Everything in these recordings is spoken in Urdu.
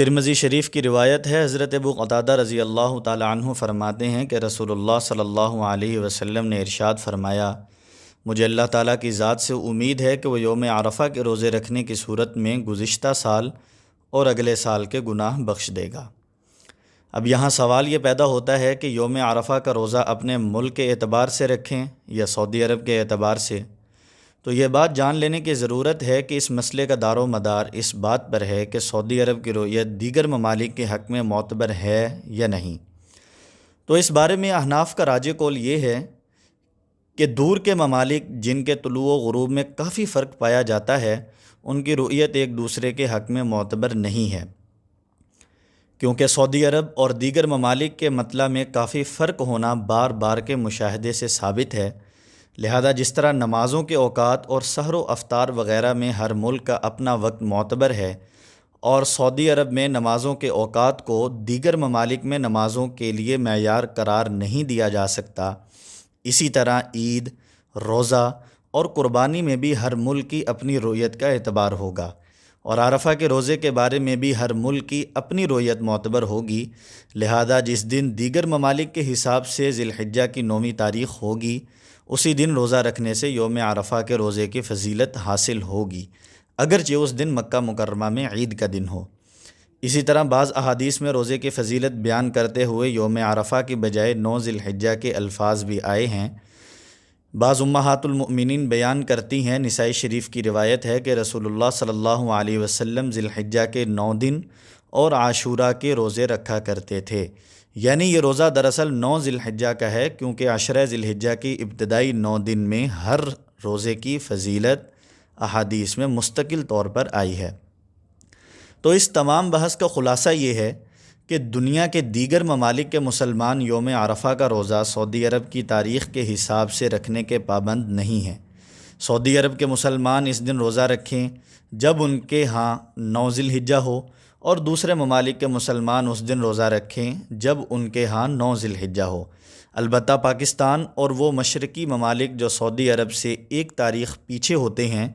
ترمذی شریف کی روایت ہے، حضرت ابو قتادہ رضی اللہ تعالی عنہ فرماتے ہیں کہ رسول اللہ صلی اللہ علیہ وسلم نے ارشاد فرمایا، مجھے اللہ تعالیٰ کی ذات سے امید ہے کہ وہ یوم عرفہ کے روزے رکھنے کی صورت میں گزشتہ سال اور اگلے سال کے گناہ بخش دے گا۔ اب یہاں سوال یہ پیدا ہوتا ہے کہ یوم عرفہ کا روزہ اپنے ملک کے اعتبار سے رکھیں یا سعودی عرب کے اعتبار سے؟ تو یہ بات جان لینے کی ضرورت ہے کہ اس مسئلے کا دار و مدار اس بات پر ہے کہ سعودی عرب کی رؤیت دیگر ممالک کے حق میں معتبر ہے یا نہیں۔ تو اس بارے میں احناف کا راجح قول یہ ہے کہ دور کے ممالک جن کے طلوع و غروب میں کافی فرق پایا جاتا ہے، ان کی رؤیت ایک دوسرے کے حق میں معتبر نہیں ہے، کیونکہ سعودی عرب اور دیگر ممالک کے مطلع میں کافی فرق ہونا بار بار کے مشاہدے سے ثابت ہے۔ لہذا جس طرح نمازوں کے اوقات اور سحر و افطار وغیرہ میں ہر ملک کا اپنا وقت معتبر ہے، اور سعودی عرب میں نمازوں کے اوقات کو دیگر ممالک میں نمازوں کے لیے معیار قرار نہیں دیا جا سکتا، اسی طرح عید، روزہ اور قربانی میں بھی ہر ملک کی اپنی رؤیت کا اعتبار ہوگا، اور عرفہ کے روزے کے بارے میں بھی ہر ملک کی اپنی رؤیت معتبر ہوگی۔ لہذا جس دن دیگر ممالک کے حساب سے ذی الحجہ کی 9ویں تاریخ ہوگی، اسی دن روزہ رکھنے سے یوم عرفہ کے روزے کی فضیلت حاصل ہوگی، اگرچہ اس دن مکہ مکرمہ میں عید کا دن ہو۔ اسی طرح بعض احادیث میں روزے کی فضیلت بیان کرتے ہوئے یوم عرفہ کی بجائے 9 ذی الحجہ کے الفاظ بھی آئے ہیں۔ بعض امہات المؤمنین بیان کرتی ہیں، نسائی شریف کی روایت ہے کہ رسول اللہ صلی اللہ علیہ وسلم ذی الحجہ کے 9 دن اور عاشورہ کے روزے رکھا کرتے تھے، یعنی یہ روزہ دراصل 9 ذی الحجہ کا ہے، کیونکہ عشرہ ذی الحجہ کی ابتدائی 9 دن میں ہر روزے کی فضیلت احادیث میں مستقل طور پر آئی ہے۔ تو اس تمام بحث کا خلاصہ یہ ہے کہ دنیا کے دیگر ممالک کے مسلمان یوم عرفہ کا روزہ سعودی عرب کی تاریخ کے حساب سے رکھنے کے پابند نہیں ہیں۔ سعودی عرب کے مسلمان اس دن روزہ رکھیں جب ان کے ہاں 9 ذی الحجہ ہو، اور دوسرے ممالک کے مسلمان اس دن روزہ رکھیں جب ان کے ہاں 9 ذی الحجہ ہو۔ البتہ پاکستان اور وہ مشرقی ممالک جو سعودی عرب سے ایک تاریخ پیچھے ہوتے ہیں،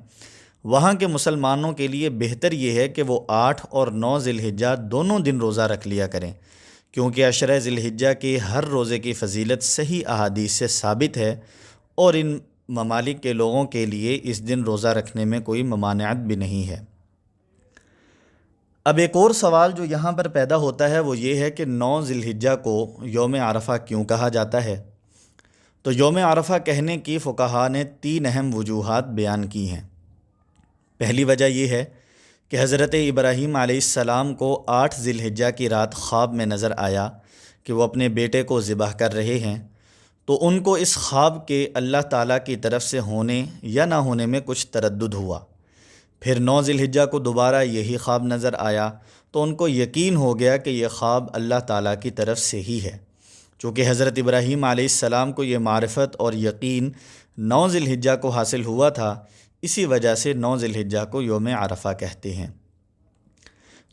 وہاں کے مسلمانوں کے لیے بہتر یہ ہے کہ وہ 8 اور 9 ذی الحجہ دونوں دن روزہ رکھ لیا کریں، کیونکہ عشرہ ذی الحجہ کے ہر روزے کی فضیلت صحیح احادیث سے ثابت ہے، اور ان ممالک کے لوگوں کے لیے اس دن روزہ رکھنے میں کوئی ممانعت بھی نہیں ہے۔ اب ایک اور سوال جو یہاں پر پیدا ہوتا ہے وہ یہ ہے کہ 9 ذی الحجہ کو یوم عرفہ کیوں کہا جاتا ہے؟ تو یوم عرفہ کہنے کی فقہاء نے 3 اہم وجوہات بیان کی ہیں۔ پہلی وجہ یہ ہے کہ حضرت ابراہیم علیہ السلام کو 8 ذی الحجہ کی رات خواب میں نظر آیا کہ وہ اپنے بیٹے کو ذبح کر رہے ہیں، تو ان کو اس خواب کے اللہ تعالیٰ کی طرف سے ہونے یا نہ ہونے میں کچھ تردد ہوا۔ پھر 9 ذی الحجہ کو دوبارہ یہی خواب نظر آیا، تو ان کو یقین ہو گیا کہ یہ خواب اللہ تعالیٰ کی طرف سے ہی ہے۔ چونکہ حضرت ابراہیم علیہ السلام کو یہ معرفت اور یقین 9 ذی الحجہ کو حاصل ہوا تھا، اسی وجہ سے 9 ذی الحجہ کو یوم عرفہ کہتے ہیں۔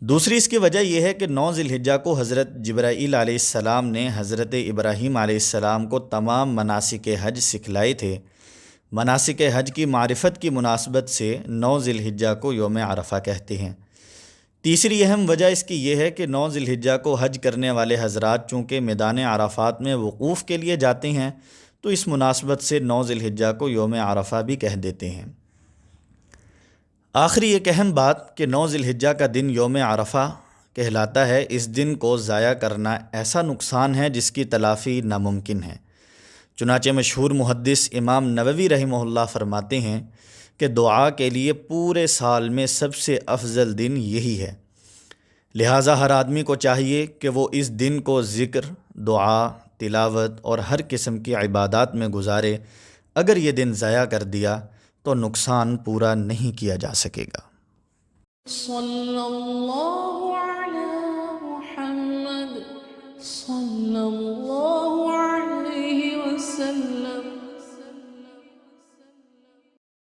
دوسری اس کی وجہ یہ ہے کہ 9 ذی الحجہ کو حضرت جبرائیل علیہ السلام نے حضرت ابراہیم علیہ السلام کو تمام مناسک حج سکھلائے تھے۔ مناسک حج کی معرفت کی مناسبت سے 9 ذی الحجہ کو یوم عرفہ کہتے ہیں۔ تیسری اہم وجہ اس کی یہ ہے کہ 9 ذی الحجہ کو حج کرنے والے حضرات چونکہ میدان عرفات میں وقوف کے لیے جاتے ہیں، تو اس مناسبت سے 9 ذی الحجہ کو یوم عرفہ بھی کہہ دیتے ہیں۔ آخری ایک اہم بات کہ 9 ذی الحجہ کا دن یوم عرفہ کہلاتا ہے، اس دن کو ضائع کرنا ایسا نقصان ہے جس کی تلافی ناممکن ہے۔ چنانچہ مشہور محدث امام نووی رحمہ اللہ فرماتے ہیں کہ دعا کے لیے پورے سال میں سب سے افضل دن یہی ہے، لہٰذا ہر آدمی کو چاہیے کہ وہ اس دن کو ذکر، دعا، تلاوت اور ہر قسم کی عبادات میں گزارے۔ اگر یہ دن ضائع کر دیا تو نقصان پورا نہیں کیا جا سکے گا۔ صلی اللہ